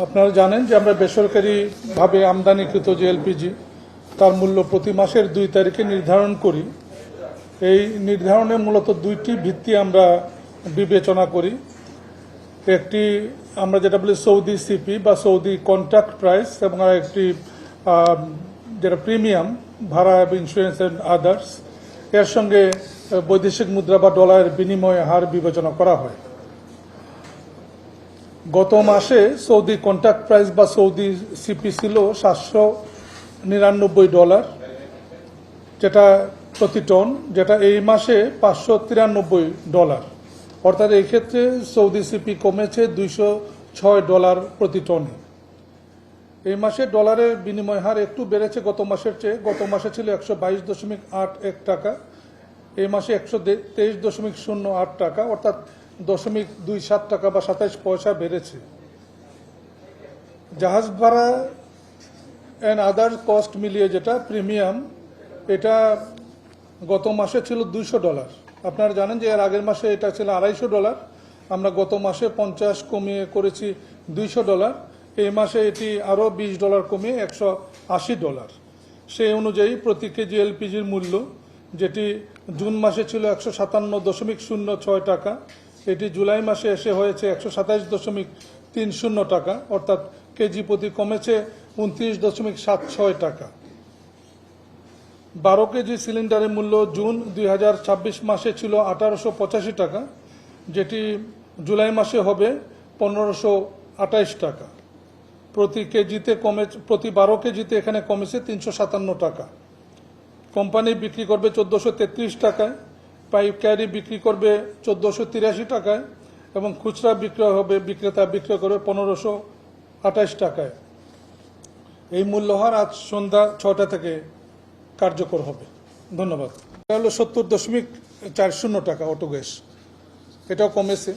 আপনারা জানেন যে আমরা বেসরকারিভাবে আমদানিকৃত যে এলপিজি তার মূল্য প্রতি মাসের 2 তারিখে নির্ধারণ করি। এই নির্ধারণে মূলত দুইটি ভিত্তি আমরা বিবেচনা করি। একটি আমরা যেটা বলি সৌদি সিপি বা সৌদি কন্ট্রাক্ট প্রাইস, এবং আরেকটি যেটা প্রিমিয়াম ভাড়া এবং ইন্স্যুরেন্স অ্যান্ড আদার্স, এর সঙ্গে বৈদেশিক মুদ্রা বা ডলারের বিনিময় হার বিবেচনা করা হয়। গত মাসে সৌদি কন্ট্রাক্ট প্রাইস বা সৌদি সিপি ছিল $799, যেটা প্রতি টন, যেটা এই মাসে $593, অর্থাৎ এই ক্ষেত্রে সৌদি সিপি কমেছে $206 প্রতি টনে। এই মাসে ডলারের বিনিময় হার একটু বেড়েছে গত মাসের চেয়ে। গত মাসে ছিল 122.81 টাকা, এই মাসে 123.08 টাকা, অর্থাৎ 0.27 টাকা বা 27 পয়সা বেড়েছে। জাহাজ ভাড়া অ্যান্ড আদার কস্ট মিলিয়ে যেটা প্রিমিয়াম, এটা গত মাসে ছিল $200। আপনারা জানেন যে এর আগের মাসে এটা ছিল $250। আমরা গত মাসে 50 কমিয়ে করেছি $200। এই মাসে এটি আরও $20 কমিয়ে $180। সেই অনুযায়ী প্রতি কেজি এলপিজির মূল্য, যেটি জুন মাসে ছিল 157.06 টাকা, এটি জুলাই মাসে এসে হয়েছে 127.30 টাকা, অর্থাৎ কেজি প্রতি কমেছে 29.76 টাকা। 12 কেজি সিলিন্ডারের মূল্য জুন 2026 মাসে ছিল 1885 টাকা, যেটি জুলাই মাসে হবে 1528 টাকা। প্রতি 12 কেজিতে এখানে কমেছে 357 টাকা। কোম্পানি বিক্রি করবে 1433 টাকায়, পাইকারি বিক্রি করবে 1483 টাকায়, এবং খুচরা বিক্রেতা বিক্রয় করবে 1528 টাকায়। এই মূল্যহার আজ সন্ধ্যা 6টা থেকে কার্যকর হবে। ধন্যবাদ। এটা হলো 70.40 টাকা অটো গ্যাস, এটাও কমেছে।